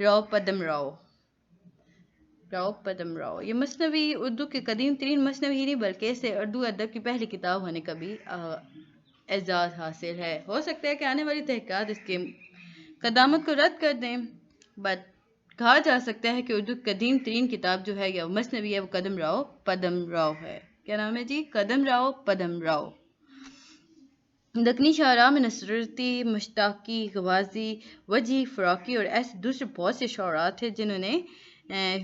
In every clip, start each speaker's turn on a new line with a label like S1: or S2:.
S1: راؤ پدم راؤ یہ مثنوی اردو کے قدیم ترین مثنوی ہی نہیں بلکہ اسے اردو ادب کی پہلی کتاب ہونے کا بھی اعزاز حاصل ہے۔ ہو سکتا ہے کہ آنے والی تحقیقات اس کے قدامت کو رد کر دیں، بٹ کہا جا سکتا ہے کہ اردو کی قدیم ترین کتاب جو ہے یا مثنوی ہے وہ قدم راؤ پدم راؤ ہے۔ کیا نام ہے جی؟ قدم راؤ پدم راؤ۔ دکنی شاعراء میں نصرتی، مشتاقی، غوازی، وجیح، فراقی اور ایسے دوسرے بہت سے شعراء تھے جنہوں نے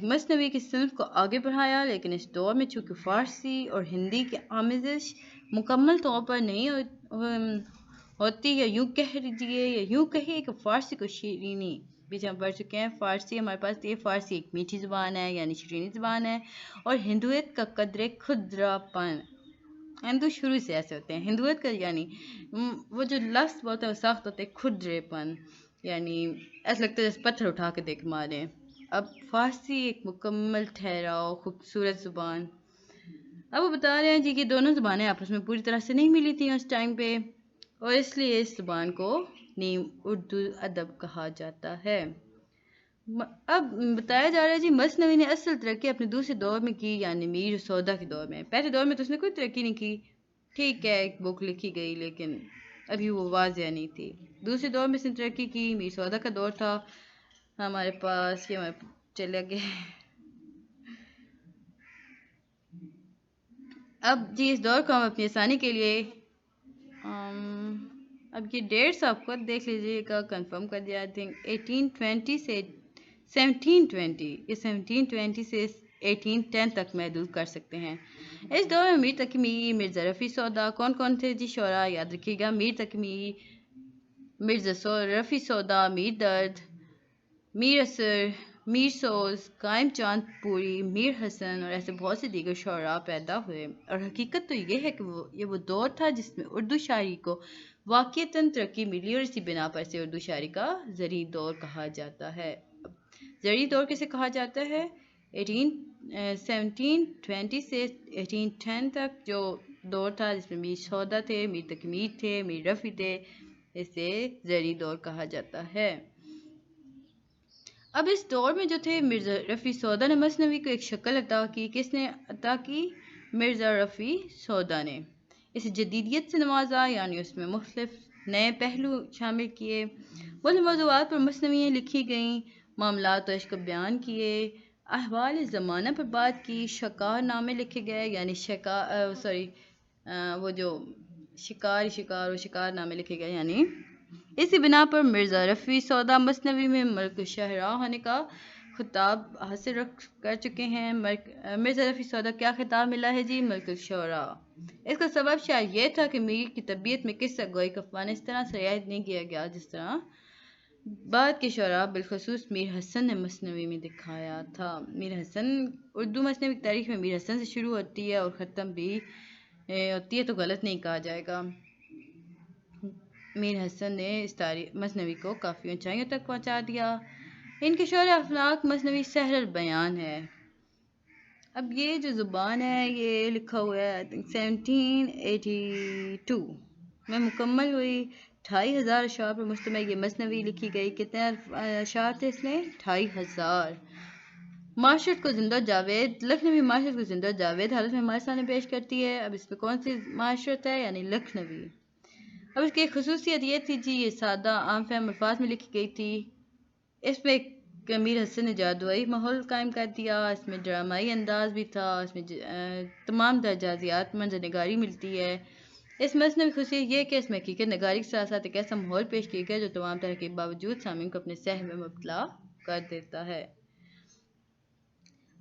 S1: مثنوی کی صنف کو آگے بڑھایا، لیکن اس دور میں چونکہ فارسی اور ہندی کی آمیزش مکمل طور پر نہیں ہوتی، یا یوں کہہ لیجیے یا یوں کہیے کہ فارسی کو شیرینی بھی ہم پڑھ چکے ہیں۔ فارسی ہمارے پاس یہ فارسی ایک میٹھی زبان ہے، یعنی شیرینی زبان ہے، اور ہندویت کا قدر کھدرا پن، ہندو شروع سے ایسے ہوتے ہیں، ہندویت کا یعنی وہ جو لفظ بولتے ہیں وہ سخت ہوتے ہیں، کھدرے پن یعنی ایسا لگتا ہے جیسے پتھر اٹھا کے دیکھ مارے۔ اب فارسی ایک مکمل ٹھہراؤ خوبصورت زبان۔ اب وہ بتا رہے ہیں جی کہ دونوں زبانیں آپس میں پوری طرح سے نہیں ملی تھیں اس ٹائم پہ، اور اس لیے اس زبان کو نیم اردو ادب کہا جاتا ہے۔ اب بتایا جا رہا ہے جی مثنوی نے اصل ترقی اپنے دوسرے دور میں کی، یعنی میر سودا کے دور میں۔ پہلے دور میں تو اس نے کوئی ترقی نہیں کی، ٹھیک ہے ایک بک لکھی گئی لیکن ابھی وہ واضح نہیں تھی۔ دوسرے دور میں اس نے ترقی کی، میر سودا کا دور تھا ہمارے پاس، یہ ہمارے چلے گئے۔ اب جی اس دور کو ہم اپنی آسانی کے لیے اب یہ ڈیٹس آپ خود دیکھ لیجیے گا، کنفرم کر دیا، آئی تھنک 1820 سے 1720، یہ 1720 سے 1810 تک محدود کر سکتے ہیں۔ اس دور میں میر تقی میر، مرزا رفیع سودا، کون تھے جی شعراء یاد رکھیے گا، میر تقی میر، مرزا رفیع سودا، میر درد، میر اثر، میر سوز، قائم چاند پوری، میر حسن اور ایسے بہت سے دیگر شعراء پیدا ہوئے۔ اور حقیقت تو یہ ہے کہ یہ وہ دور تھا جس میں اردو شاعری کو واقعتاً ترقی ملی، اور اسی بنا پر اسے اردو شاعری کا زرعی دور کہا جاتا ہے۔ زرعی دور کسے کہا جاتا ہے؟ 1720 سے 1810 تک جو دور تھا جس میں میر سودا تھے، میر تقی میر تھے، میر رفیع تھے، اسے زرعی دور کہا جاتا ہے۔ اب اس دور میں جو تھے مرزا رفیع سودا نے مثنوی کو ایک شکل عطا کی۔ کس نے عطا کی؟ مرزا رفیع سودا نے۔ اسے جدیدیت سے نوازا، یعنی اس میں مختلف نئے پہلو شامل کیے، مختلف موضوعات پر مثنویاں لکھی گئیں، معاملات و عشق بیان کیے، احوال زمانہ پر بات کی، شکار نامے لکھے گئے، یعنی وہ جو شکار نامے لکھے گئے، یعنی اسی بنا پر مرزا رفیع سودا مثنوی میں ملک الشعراء ہونے کا خطاب حاصل کر چکے ہیں۔ مرزا رفیع سودا کیا خطاب ملا ہے جی؟ ملک الشعراء۔ اس کا سبب شاید یہ تھا کہ میر کی طبیعت میں قصہ گوئی کا فن اس طرح سے رعایت نہیں کیا گیا جس طرح بعد کے شعراء بالخصوص میر حسن نے مثنوی میں دکھایا تھا۔ میر حسن اردو مثنوی کی تاریخ میں میر حسن سے شروع ہوتی ہے اور ختم بھی ہوتی ہے تو غلط نہیں کہا جائے گا۔ میر حسن نے اس مثنوی کو کافی اونچائیوں تک پہنچا دیا۔ ان کے شعر افلاک مثنوی سحر البیان ہے۔ اب یہ جو زبان ہے یہ لکھا ہوا ہے 1782 میں مکمل ہوئی۔ 25,000 اشعار پر مشتمل یہ مثنوی لکھی گئی۔ کتنے اشعار تھے اس میں؟ 25,000۔ معاشرت کو زندہ جاوید، لکھنوی معاشرت کو زندہ جاوید حالت میں ہمارے سامنے پیش کرتی ہے۔ اب اس میں کون سی معاشرت ہے؟ یعنی لکھنوی۔ اب اس کی ایک خصوصیت یہ تھی جی یہ سادہ عام فہم الفاظ میں لکھی گئی تھی۔ اس میں میر حسن نے جادوئی ماحول قائم کر دیا، اس میں ڈرامائی انداز بھی تھا، اس میں تمام درجات منظر نگاری ملتی ہے۔ اس مثنوی خصوصیت یہ کہ اس میں حقیقت نگاری کے ساتھ ساتھ ایک ایسا ماحول پیش کیا گیا جو تمام طرح کے باوجود سامعین کو اپنے سحر میں مبتلا کر دیتا ہے۔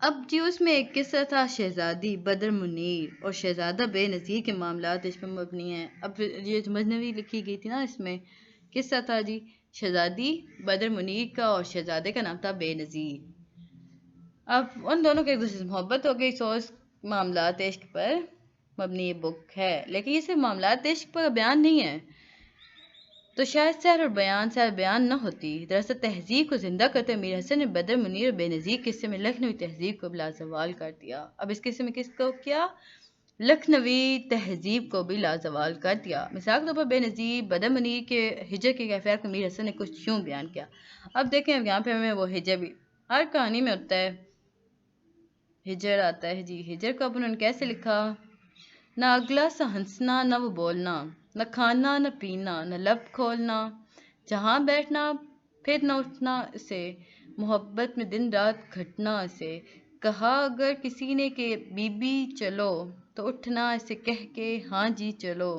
S1: اب جی اس میں ایک قصہ تھا شہزادی بدر منیر اور شہزادہ بے نظیر کے معاملات اس پر مبنی ہیں۔ اب یہ جو مثنوی لکھی گئی تھی نا اس میں قصہ تھا جی شہزادی بدر منیر کا، اور شہزادے کا نام تھا بے نظیر۔ اب ان دونوں کے ایک دوسرے سے محبت ہو گئی، سو اس معاملات عشق پر مبنی یہ بک ہے، لیکن یہ صرف معاملات عشق پر بیان نہیں ہے تو شاید سحر بیان نہ ہوتی۔ دراصل تہذیب کو زندہ کرتے میر حسن نے بدر منیر اور بے نظیر قصے میں لکھنوی تہذیب کو بلا زوال کر دیا۔ اب اس قصے میں کس کو کیا؟ لکھنوی تہذیب کو بھی لازوال کر دیا۔ مثال کے طور پر بے نظیر بدر منیر کے ہجر کے کیفیات کو میر حسن نے کچھ یوں بیان کیا۔ اب دیکھیں اب یہاں پہ ہمیں وہ ہجر بھی ہر کہانی میں ہوتا ہے، ہجر آتا ہے جی۔ ہجر کو اب انہوں نے کیسے لکھا؟ نہ اگلا سا ہنسنا نہ وہ بولنا، نہ کھانا نہ پینا نہ لب کھولنا، جہاں بیٹھنا پھر نہ اٹھنا اسے، محبت میں دن رات گھٹنا اسے، کہا اگر کسی نے کہ بی بی چلو تو اٹھنا اسے کہہ کے ہاں جی چلو،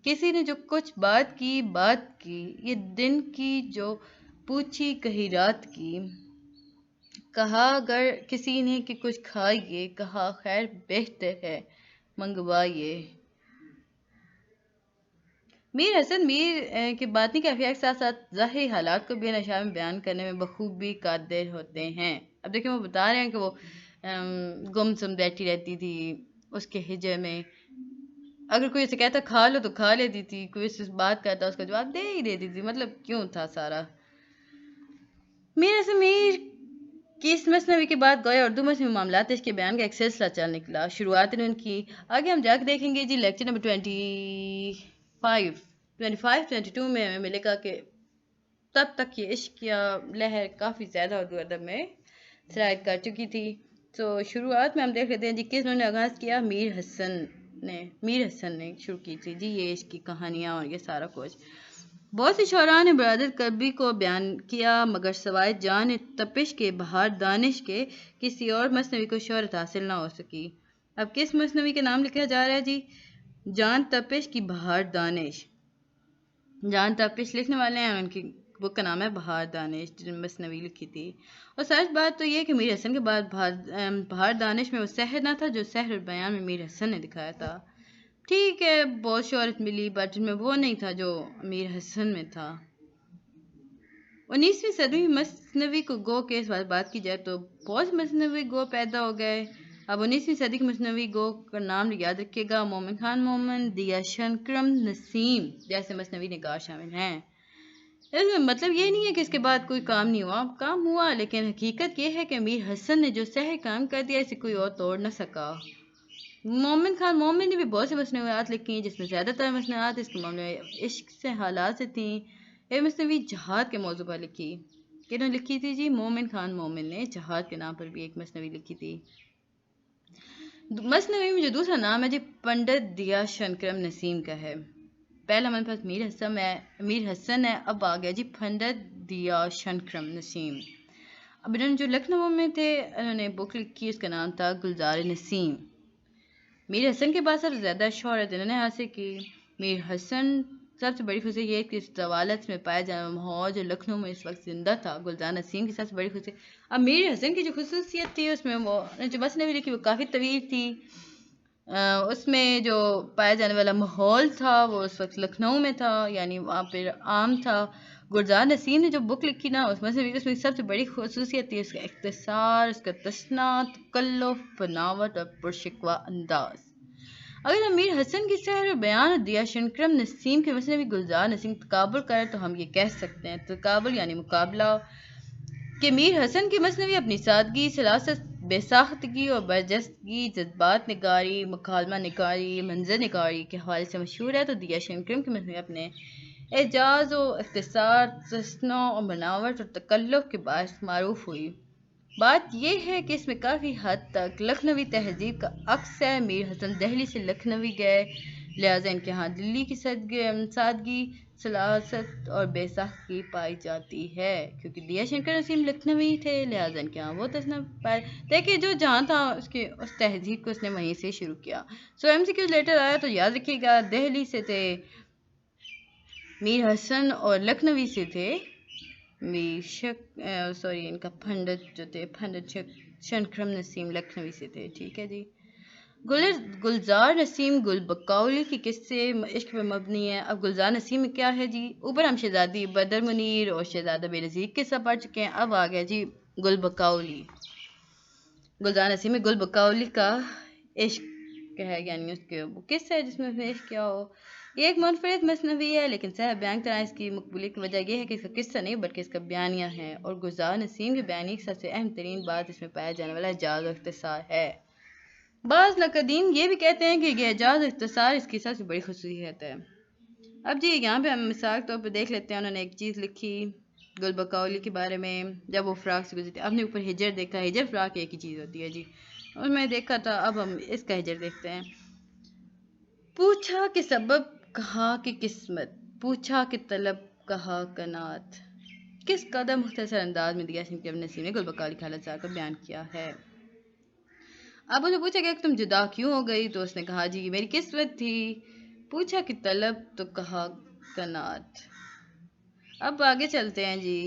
S1: کسی نے جو کچھ بات کی یہ دن کی جو پوچھی کہی رات کی، کہا اگر کسی نے کہ کچھ کھائیے، کہا خیر بہتر ہے منگوائیے۔ میر حسن میر کے باطنی کیفیات کے ساتھ ساتھ ظاہری حالات کو بھی ان اشعار میں بیان کرنے میں بخوبی قادر ہوتے ہیں۔ اب دیکھیں وہ بتا رہے ہیں کہ وہ گم سم بیٹھی رہتی تھی اس کے ہجر میں، اگر کوئی اسے کہتا کھا لو تو کھا لیتی تھی، کوئی اس سے بات کرتا اس کا جواب دے ہی دیتی تھی، مطلب کیوں تھا سارا۔ میر حسن میر کی اس مثنوی کے بعد گویا اردو مثنوی معاملات عشق کے بیان کا ایک سلسلہ چل نکلا۔ شروعات نے ان کی آگے ہم جا کے دیکھیں گے جی لیکچر نمبر 22 میں ہمیں ملے گا کہ تب تک یہ عشق یا لہر کافی زیادہ اردو ادب میں سرایت کر چکی تھی۔ تو شروعات میں ہم دیکھ لیتے ہیں جی کس انہوں نے آغاز کیا؟ میر حسن نے شروع کی تھی جی یہ عشق کی کہانیاں اور یہ سارا کچھ۔ بہت سی شعراء نے برادر کلبی کو بیان کیا، مگر سوائے جان تپش کے بہار دانش کے کسی اور مثنوی کو شہرت حاصل نہ ہو سکی۔ اب کس مثنوی کے نام لکھا جا رہا ہے جی؟ جان تپش کی بہار دانش۔ جان تپش لکھنے والے ہیں، ان کی بک کا نام ہے بہار دانش، جن مثنوی لکھی تھی۔ اور سچ بات تو یہ کہ میر حسن کے بعد بہار دانش میں وہ سحر نہ تھا جو سحر البیان میں میر حسن نے دکھایا تھا۔ ٹھیک ہے بہت شہرت ملی بٹ ان میں وہ نہیں تھا جو میر حسن میں تھا۔ 19ویں صدی میں مثنوی کو گو کے اس بات کی جائے تو بہت سے مثنوی گو پیدا ہو گئے۔ اب 19ویں صدی کے مثنوی گو کا نام یاد رکھیے گا، مومن خان مومن، دیا شنکرم، نسیم جیسے مثنوی نگار شامل ہیں۔ اس میں مطلب یہ نہیں ہے کہ اس کے بعد کوئی کام نہیں ہوا، کام ہوا، لیکن حقیقت یہ ہے کہ میر حسن نے جو سحر کام کر دیا اسے کوئی اور توڑ نہ سکا۔ مومن خان مومن نے بھی بہت سے مثنویات لکھی جس میں زیادہ تر مثنویات اس کے معاملے میں عشق سے حالات سے تھیں۔ ایک مثنوی جہاد کے موضوع پر لکھی، کنہوں نے لکھی تھی جی؟ مومن خان مومن نے جہاد کے نام پر بھی ایک مثنوی لکھی تھی۔ مثنوی میں جو دوسرا نام ہے جی پنڈت دیا شنکرم نسیم کا ہے۔ پہلا ہمارے پاس میر حسن ہے، اب آ گیا جی پنڈت دیا شنکرم نسیم۔ اب انہوں نے جو لکھنؤ میں تھے انہوں نے بک لکھی، اس کا نام تھا گلزار نسیم۔ میر حسن کے بعد سب سے زیادہ شہرت انہوں نے حاصل کی۔ میر حسن سب سے بڑی خصوصیت یہ ہے کہ اس طوالت میں پایا جانے والا ماحول جو لکھنؤ میں اس وقت زندہ تھا۔ گلزار نسیم کی سب سے بڑی خصوصیت، اب میر حسن کی جو خصوصیت تھی اس میں وہ جو مثنوی لکھی وہ کافی طویل تھی، اس میں جو پایا جانے والا ماحول تھا وہ اس وقت لکھنؤ میں تھا، یعنی وہاں پہ عام تھا۔ گلزار نسیم نے جو بک لکھی نا اس میں سب سے بڑی خصوصیت تھی اس کا اختصار، اس کا تصنیع، تکلف، بناوٹ اور پرشکوہ انداز۔ اگر ہم میر حسن کی سحر و بیان اور دیا شنکرم نسیم کے مثنوی گلزار نسیم تقابل کریں تو ہم یہ کہہ سکتے ہیں، تقابل یعنی مقابلہ، کہ میر حسن کی مثنوی اپنی سادگی، سلاست، بے ساختگی اور برجستگی، جذبات نگاری، مکالمہ نگاری، منظر نگاری کے حوالے سے مشہور ہے، تو دیا شنکرم کی مثنوی اپنے اعجاز و اختصار، تصنع اور بناوٹ اور تکلف کے باعث معروف ہوئی۔ بات یہ ہے کہ اس میں کافی حد تک لکھنوی تہذیب کا عکس ہے۔ میر حسن دہلی سے لکھنوی گئے، لہٰذا ان کے ہاں دلی کی سادگی، سلاست اور بے ساختگی پائی جاتی ہے۔ کیونکہ دیا شنکر نسیم لکھنوی تھے لہٰذا ان کے ہاں وہ تصنع پائے، دیکھیے جو جہاں تھا اس تہذیب کو اس نے وہیں سے شروع کیا۔ MCQ لیٹر آیا تو یاد رکھیے گا، دہلی سے تھے میر حسن اور لکھنوی سے تھے ان کا پنڈت جو تھے پنڈت شنکرم نسیم لکھنوی سے تھے، ٹھیک ہے جی۔ گلزار نسیم گل بقولی کی قصے عشق پر مبنی ہے۔ اب گلزار نسیم میں کیا ہے جی؟ اوپر ہم شہزادی بدر منیر اور شہزادہ بے نظیر قصہ پڑھ چکے ہیں، اب آ گیا جی گل بقولی۔ گلزار نسیم میں گل بقولی کا عشق ہے، یعنی اس کے وہ قصہ ہے جس میں عشق کیا ہو۔ یہ ایک منفرد مثنوی ہے لیکن صحیح بیان طرح اس کی مقبولیت کی وجہ یہ ہے کہ اس کا قصہ نہیں بلکہ اس کا بیانیہ ہے، اور گلزار نسیم کے بیانیے کی سب سے اہم ترین بات اس میں پایا جانے والا اعجاز و اختصار ہے۔ بعض نقدین یہ بھی کہتے ہیں کہ یہ اعجاز اختصار اس کی سب سے بڑی خصوصیت ہے۔ اب جی یہاں پہ ہم مثال کے طور پہ دیکھ لیتے ہیں، انہوں نے ایک چیز لکھی گل بقولی کے بارے میں، جب وہ فراق سے گزرتی، آپ نے اوپر ہجر دیکھا، ہجر فراق ایک ہی چیز ہوتی ہے جی، اور میں دیکھا تھا، اب ہم اس کا ہجر دیکھتے ہیں۔ پوچھا کہ سبب، کہا کہ قسمت، پوچھا کہ طلب، کہا قناعت، کس قدر مختصر انداز میں دیا کہ ابن نسیم نے گل بقولی کے حالت کا بیان کیا ہے۔ اب اسے پوچھا کہ تم جدا کیوں ہو گئی، تو اس نے کہا جی یہ میری قسمت تھی۔ پوچھا کہ طلب، تو کہا قناعت۔ اب آگے چلتے ہیں جی،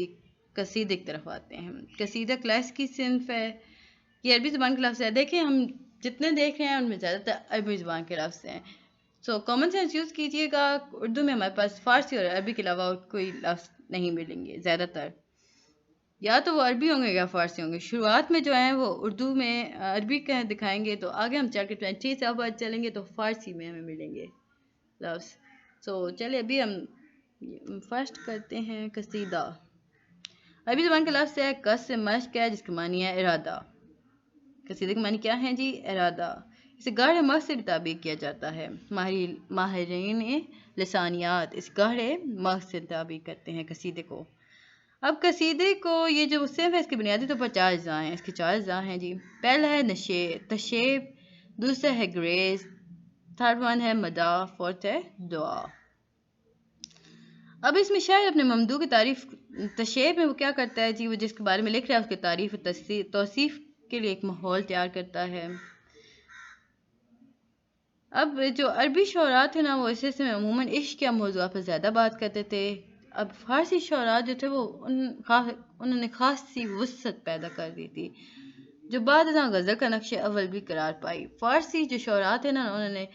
S1: قصیدے کی طرف آتے ہیں۔ قصیدہ کلاس کی صنف ہے، یہ عربی زبان کے لفظ ہے۔ دیکھیں ہم جتنے دیکھ رہے ہیں ان میں زیادہ تر عربی زبان کے لفظ ہیں، سو کامن سینس یوز کیجیے گا۔ اردو میں ہمارے پاس فارسی اور عربی کے علاوہ اور کوئی لفظ نہیں ملیں گے، زیادہ تر یا تو وہ عربی ہوں گے یا فارسی ہوں گے۔ شروعات میں جو ہیں وہ اردو میں عربی کا دکھائیں گے، تو آگے ہم چل کے 20 سے اب چلیں گے تو فارسی میں ہمیں ملیں گے لفظ۔ سو چلے ابھی ہم فرسٹ کرتے ہیں قصیدہ۔ عربی زبان کا لفظ ہے، قصد سے مشق ہے، جس کی معنی ہے ارادہ۔ قصیدے کی معنی کیا ہے جی؟ ارادہ۔ اسے گاڑے مقصد سے بھی تعبیر کیا جاتا ہے۔ ماہرین لسانیات اس گاڑے مقصد سے تعبیر کرتے ہیں قصیدے کو۔ اب قصیدے کو یہ جو صنف ہے اس کی بنیادی طور پر 4 اجزاء ہیں، اس کے 4 اجزاء ہیں جی۔ پہلا ہے تشیب، دوسرا ہے گریز، تھرڈ ون ہے مداح، فورتھ ہے دعا۔ اب اس میں شاعر اپنے ممدوح کی تعریف، تشیب میں وہ کیا کرتا ہے جی، وہ جس کے بارے میں لکھ رہا ہے اس کی تعریف و توصیف کے لیے ایک ماحول تیار کرتا ہے۔ اب جو عربی شعراء تھے نا، وہ اس حصے میں عموماً عشق یا موضوعات پر زیادہ بات کرتے تھے۔ اب فارسی شعراء جو تھے وہ انہوں نے خاصی وسعت پیدا کر دی تھی، جو بعد ازاں غزل کا نقش اول بھی قرار پائی۔ فارسی جو شعراء تھے نا، انہوں نے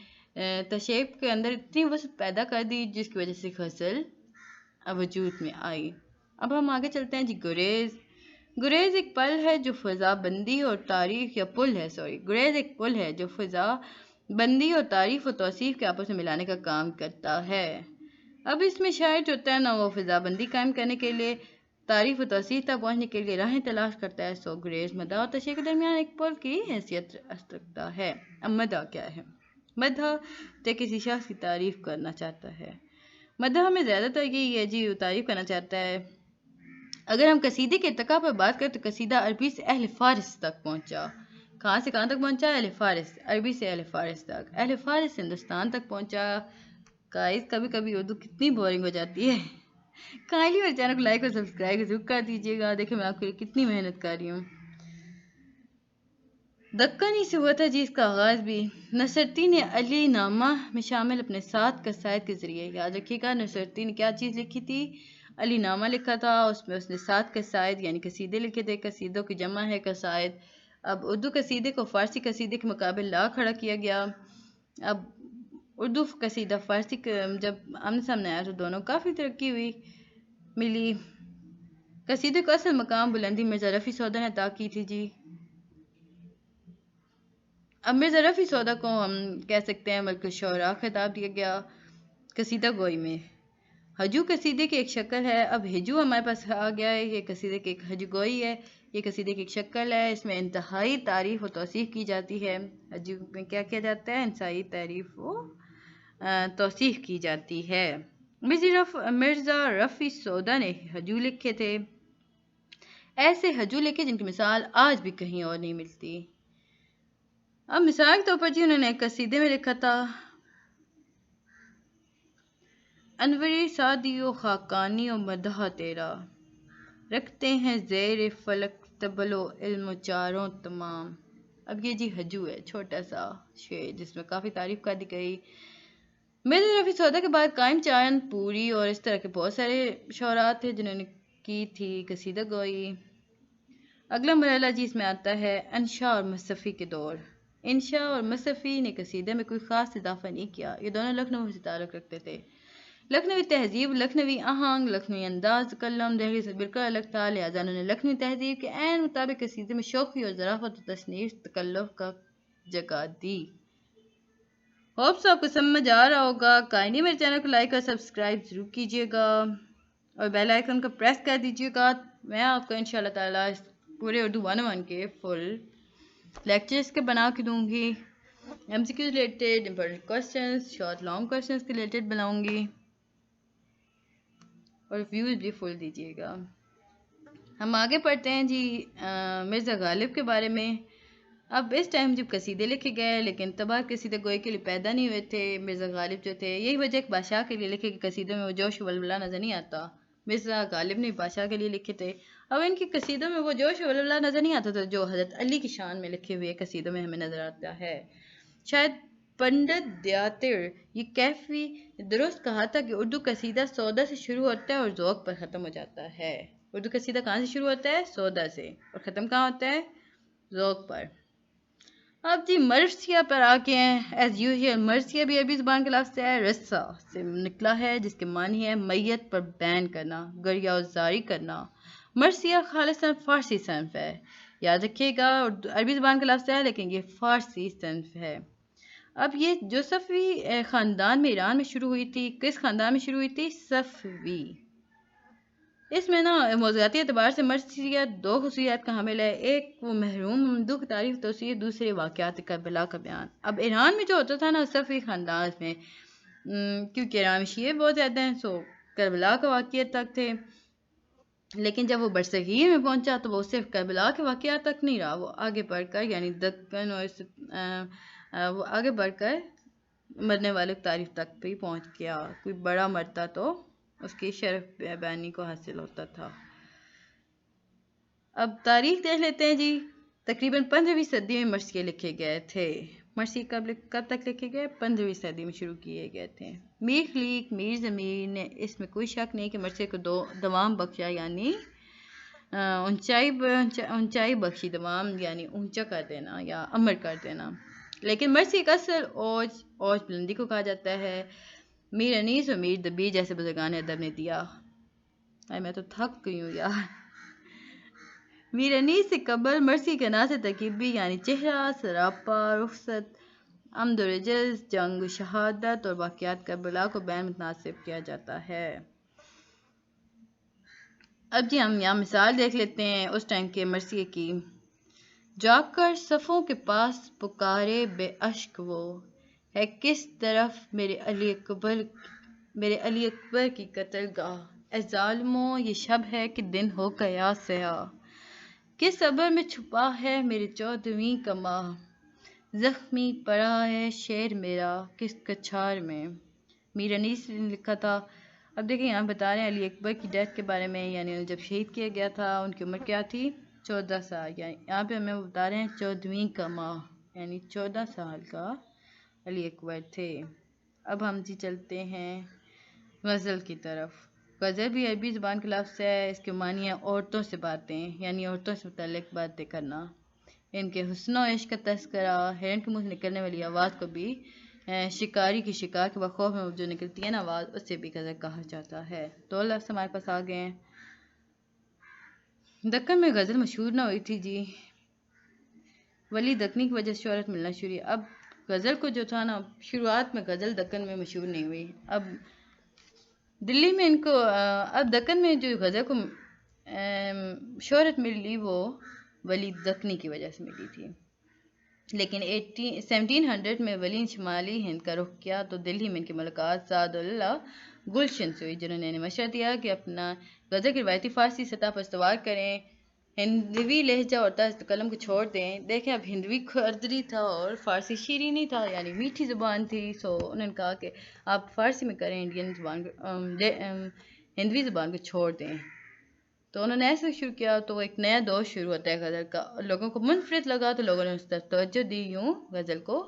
S1: تشیب کے اندر اتنی وسعت پیدا کر دی جس کی وجہ سے غزل وجود میں آئی۔ اب ہم آگے چلتے ہیں جی، گریز۔ گریز ایک پل ہے جو فضا بندی اور تعریف یا پل ہے، گریز ایک پل ہے جو فضا بندی اور تعریف و توصیف کے آپس میں ملانے کا کام کرتا ہے۔ اب اس میں شاعر جو ہوتا ہے نا، وہ فضا بندی قائم کرنے کے لیے، تعریف و توصیف تک پہنچنے کے لیے راہیں تلاش کرتا ہے۔ سو گریز مداح اور تشیع کے درمیان ایک پل کی حیثیت رکھتا ہے۔ اب مداح کیا ہے؟ مداح تو کسی شخص کی تعریف کرنا چاہتا ہے۔ مداح میں زیادہ تر یہی ہے جی، وہ تعریف کرنا چاہتا ہے۔ اگر ہم قصیدے کے ارتقاء پر بات کریں تو قصیدہ عربی سے اہل فارس تک پہنچا۔ کہاں سے کہاں تک پہنچا؟ اہل فارس، عربی سے اہل فارس تک۔ اہل فارس ہندوستان تک پہنچا۔ گائز کبھی کبھی اردو کتنی بورنگ ہو جاتی ہے، کائنڈلی میرے چینل کو لائک اور سبسکرائب ضرور کر دیجیے گا۔ دیکھیں میں آپ کے لیے کتنی محنت کر رہی ہوں۔ دکنی سے ہوا تھا جی اس کا آغاز بھی۔ نصرتی نے علی نامہ میں شامل اپنے 7 قصائد کے ذریعے، یاد رکھیے گا نصرتی نے کیا چیز لکھی تھی؟ علی نامہ لکھا تھا، اس میں اس نے 7 قصائد یعنی قصیدے لکھے تھے۔ قصیدوں کی جمع ہے قصائد۔ اب اردو قصیدے کو فارسی قصیدے کے مقابل لا کھڑا کیا گیا۔ اب اردو قصیدہ فارسی جب آمنے سامنے آیا تو دونوں کافی ترقی ہوئی ملی۔ قصیدے کو اصل مقام بلندی مرزا رفیع سودا نے عطا کی تھی جی۔ اب مرزا رفیع سودا کو ہم کہہ سکتے ہیں ملک الشعراء خطاب دیا گیا قصیدہ گوئی میں۔ ہجو قصیدے کی ایک شکل ہے۔ اب ہجو ہمارے پاس آ گیا ہے، یہ قصیدے کی ایک ہجو گوئی ہے، یہ قصیدے کی ایک شکل ہے۔ اس میں انتہائی تعریف و توصیف کی جاتی ہے۔ ہجو میں کیا کیا جاتا ہے؟ انتہائی تعریف و توصیف کی جاتی ہے۔ مرزا رفیع سودا نے ہجو لکھے تھے، ایسے ہجو لکھے جن کی مثال آج بھی کہیں اور نہیں ملتی۔ اب مثال کے طور پر جی انہوں نے ایک قصیدے میں لکھا تھا، انوری سعدی و خاقانی و مدح تیرا، رکھتے ہیں زیر فلک طبل و علم و چاروں تمام۔ اب یہ جی ہجو ہے، چھوٹا سا شعر جس میں کافی تعریف کر دی گئی۔ مرزا رفیع سودا کے بعد قائم چاند، پوری اور اس طرح کے بہت سارے شعراء تھے جنہوں نے کی تھی قصیدہ گوئی۔ اگلا مرحلہ جی اس میں آتا ہے انشاء اور مصحفی کے دور۔ انشاء اور مصحفی نے قصیدے میں کوئی خاص اضافہ نہیں کیا، یہ دونوں لکھنؤ سے تعلق رکھتے تھے۔ لکھنوی تہذیب، لکھنوی آہنگ، لکھنوی انداز تکلم دہلی سے بالکل الگ تھا، لہٰذا انہوں نے لکھنوی تہذیب کے عین مطابق قصیدے میں شوخی اور ظرافت و تصنیف تکلف کا جگہ دی۔ ہوپس آپ کو سمجھ آ رہا ہوگا۔ کائنڈلی میرے چینل کو لائک اور سبسکرائب ضرور کیجیے گا اور بیل آئیکن کو پریس کر دیجیے گا۔ میں آپ کو انشاءاللہ تعالیٰ پورے اردو 101 کے فل لیکچرز کے بنا کے دوں گی۔ MCQ related important questions, short long questions کے ریلیٹڈ بناؤں گی، اور ویوز بھی فل دیجیے گا۔ ہم آگے پڑھتے ہیں جی مرزا غالب کے بارے میں۔ اب اس ٹائم جب قصیدے لکھے گئے، لیکن تباہ قصیدے گوئی کے لیے پیدا نہیں ہوئے تھے مرزا غالب جو تھے، یہی وجہ ایک بادشاہ کے لیے لکھے کہ قصیدوں میں وہ جوش و ولولہ نظر نہیں آتا۔ مرزا غالب نے بادشاہ کے لیے لکھے تھے، اب ان کی قصیدوں میں وہ جوش و ولولہ نظر نہیں آتا تھا جو حضرت علی کی شان میں لکھے ہوئے قصیدوں میں ہمیں نظر آتا ہے۔ شاید پنڈت دیاتر یہ کیفی درست کہا تھا کہ اردو قصیدہ سودا سے شروع ہوتا ہے اور ذوق پر ختم ہو جاتا ہے۔ اردو قصیدہ کہاں سے شروع ہوتا ہے؟ سودا سے، اور ختم کہاں ہوتا ہے؟ ذوق پر۔ اب جی مرثیہ پر آگے ہیں۔ ایز یوزول مرثیہ بھی عربی زبان کا لفظ ہے، رسا سے نکلا ہے جس کے معنی ہے میت پر بین کرنا، گریہزاری کرنا۔ مرثیہ خالصاً فارسی صنف ہے، یاد رکھیے گا، عربی زبان کا لفظ ہے لیکن یہ فارسی صنف ہے۔ اب یہ جو صفوی خاندان میں ایران میں شروع ہوئی تھی، کس خاندان میں شروع ہوئی تھی؟ صفوی۔ اس میں نا موضوعاتی اعتبار سے مرثیہ دو خصوصیات کا حامل ہے، ایک وہ محروم ممدوح کی تعریف توصیف، دوسرے واقعات کربلا کا بیان۔ اب ایران میں جو ہوتا تھا نا صفوی خاندان میں، کیونکہ ایران میں شیعہ بہت زیادہ ہیں، سو کربلا کا واقعات تک تھے، لیکن جب وہ برصغیر میں پہنچا تو وہ صرف کربلا کے واقعات تک نہیں رہا، وہ آگے بڑھ کر یعنی دکن اور وہ آگے بڑھ کر مرنے والے کی تعریف تک بھی پہنچ گیا۔ کوئی بڑا مرتا تو اس کی شرف بیانی کو حاصل ہوتا تھا۔ اب تاریخ دیکھ لیتے ہیں جی۔ تقریباً 15ویں صدی میں مرثیے لکھے گئے تھے۔ مرثیے کب تک لکھے گئے؟ 15ویں صدی میں شروع کیے گئے تھے۔ میر خلیق میر ضمیر نے اس میں کوئی شک نہیں کہ مرثیے کو دوام بخشا، یعنی اونچائی بخشی، دوام یعنی اونچا کر دینا یا امر کر دینا۔ لیکن مرثیے کا اصل اوج بلندی کو کہا جاتا ہے، میر انیس اور میر دبیر جیسے بزرگان ادب نے دیا۔ میں تو تھک گئی ہوں یار۔ میر انیس سے قبل مرثی کے عناصر ترکیبی یعنی چہرہ، سراپا، رخصت، عمد و رجز، جنگ و شہادت اور واقعات کربلا کو بین متناسب کیا جاتا ہے۔ اب جی ہم یہاں مثال دیکھ لیتے ہیں اس ٹائم کے مرثیے کی۔ جا کر صفوں کے پاس پکارے بے اشک وہ، ہے کس طرف میرے علی اکبر کی قتل گاہ، اے ظالموں یہ شب ہے کہ دن ہو گیا سیاہ، کس صبر میں چھپا ہے میرے 14ویں کا ماہ، زخمی پڑا ہے شعر میرا کس کچھار میں۔ میر انیس نے لکھا تھا۔ اب دیکھیں یہاں بتا رہے ہیں علی اکبر کی ڈیتھ کے بارے میں، یعنی جب شہید کیا گیا تھا ان کی عمر کیا تھی؟ 14 سال، یعنی یہاں پہ ہمیں بتا رہے ہیں 14ویں کا ماہ، یعنی 14 سال کا علی اکبر تھے۔ اب ہم جی چلتے ہیں غزل کی طرف۔ غزل بھی عربی زبان کا لفظ ہے، اس کے معنی ہے عورتوں سے باتیں، یعنی عورتوں سے متعلق باتیں کرنا، ان کے حسن و عشق کا تذکرہ، ہرن کے منہ سے نکلنے والی آواز کو بھی شکاری کی شکار کے بخوف میں جو نکلتی ہے نا آواز، اس سے بھی غزل کہا جاتا ہے۔ دو لفظ ہمارے پاس آ گئے ہیں۔ دکن میں غزل مشہور نہ ہوئی تھی جی، ولی دکنی کی وجہ سے شہرت ملنا شروع ہوئی۔ اب غزل کو جو تھا نا شروعات میں غزل دکن میں مشہور نہیں ہوئی، اب دلی میں ان کو اب دکن میں جو غزل کو شہرت ملی وہ ولی دکنی کی وجہ سے ملی تھی، لیکن 1700 میں ولی نے شمالی ہند کا رخ کیا تو دلی میں ان کی ملاقات سعد اللہ گلشن سے ہوئی، جنہوں نے مشورہ دیا کہ اپنا غزل کی روایتی فارسی سطح پر استوار کریں، ہندوی لہجہ اور طرز قلم کو چھوڑ دیں۔ دیکھیں اب ہندوی خردری تھا اور فارسی شیرینی تھا، یعنی میٹھی زبان تھی، سو انہوں نے کہا کہ آپ فارسی میں کریں، انڈین زبان ہندوی زبان کو چھوڑ دیں، تو انہوں نے ایسے شروع کیا تو ایک نیا دور شروع ہوتا ہے غزل کا، لوگوں کو منفرد لگا تو لوگوں نے اس طرف توجہ دی، یوں غزل کو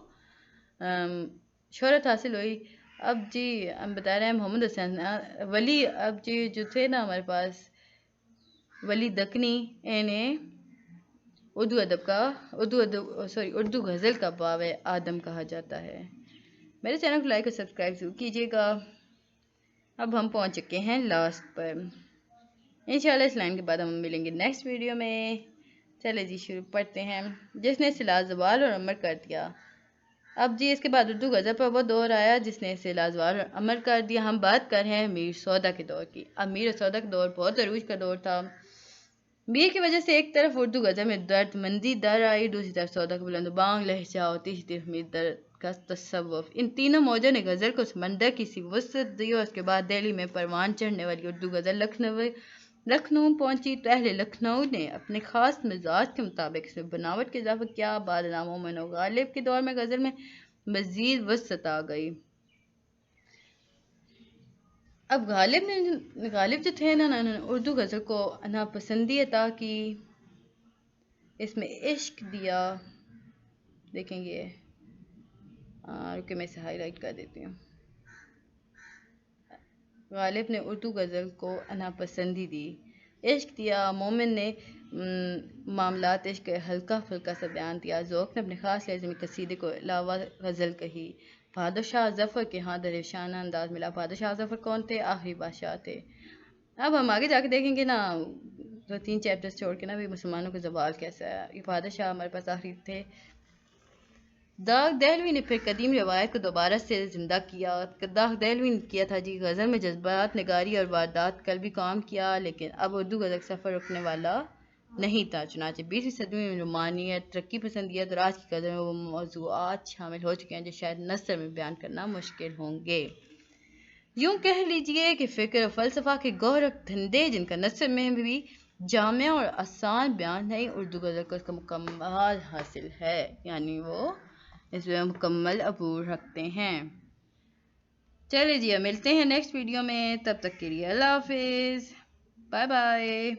S1: شہرت حاصل ہوئی۔ اب جی ہم بتا رہے ہیں محمد حسین ولی، اب جی جو تھے نا ہمارے پاس ولی دکنی، انہیں اردو غزل کا باب آدم کہا جاتا ہے۔ میرے چینل کو لائک اور سبسکرائب ضرور کیجیے گا۔ اب ہم پہنچ چکے ہیں لاسٹ پر، انشاءاللہ اس لائن کے بعد ہم ملیں گے نیکسٹ ویڈیو میں۔ چلے جی شروع پڑھتے ہیں۔ جس نے صلہ زوال اور امر کر دیا۔ اب جی اس کے بعد اردو غزل پر وہ دور آیا جس نے صلہ زوال اور امر کر دیا۔ ہم بات کر رہے ہیں میر سودا کے دور کی۔ اب میر سودا کا دور بہت عروج کا دور تھا۔ میر کی وجہ سے ایک طرف اردو غزل میں درد مندی در آئی، دوسری طرف سودا کا بلند و بانگ لہجہ اور تیسری طرف میر درد کا تصوف۔ ان تینوں موجوں نے غزل کو سمندر کی سی وسعت دی، اور اس کے بعد دہلی میں پروان چڑھنے والی اردو غزل لکھنؤ پہنچی تو اہل لکھنؤ نے اپنے خاص مزاج کے مطابق اس میں بناوٹ کے اضافہ کیا۔ بعد ازاں مومن و غالب کے دور میں غزل میں مزید وسعت آ گئی۔ اب غالب جو تھے نا، انہوں نے اردو غزل کو ناپسندی عطا کی، اس میں عشق دیا۔ دیکھیں گے، رکے میں اسے ہائی لائٹ کر دیتی ہوں۔ غالب نے اردو غزل کو ناپسندی دی، عشق دیا۔ مومن نے معاملات عشق کا ہلکا پھلکا سا بیان دیا۔ ذوق نے اپنے خاص لازمی قصیدے کو علاوہ غزل کہی۔ بہادر شاہ ظفر کے ہاں درویشانہ انداز ملا۔ بہادر شاہ ظفر کون تھے؟ آخری بادشاہ تھے۔ اب ہم آگے جا کے دیکھیں گے نا، 2-3 چیپٹرز چھوڑ کے نا، بھی مسلمانوں کا زوال کیسا ہے۔ یہ بہادر شاہ ہمارے پاس آخری تھے۔ داغ دہلوی نے پھر قدیم روایت کو دوبارہ سے زندہ کیا۔ داغ دہلوی نے کیا تھا جی غزل میں جذبات نگاری اور واردات کل بھی کام کیا، لیکن اب اردو غزل سفر رکنے والا نہیں تھا۔ چنانچہ 20ویں صدی میں رومانیت، ترقی پسندیت اور آج کی غزل میں وہ موضوعات شامل ہو چکے ہیں جو شاید نثر میں بیان کرنا مشکل ہوں گے۔ یوں کہہ لیجئے کہ فکر و فلسفہ کے گوہر دھندے جن کا نثر میں بھی جامع اور آسان بیان ہے، اردو غزل کو اس کا مکمل حاصل ہے، یعنی وہ اس میں مکمل عبور رکھتے ہیں۔ چلے جی، ملتے ہیں نیکسٹ ویڈیو میں، تب تک کے لیے اللہ حافظ، بائے بائے۔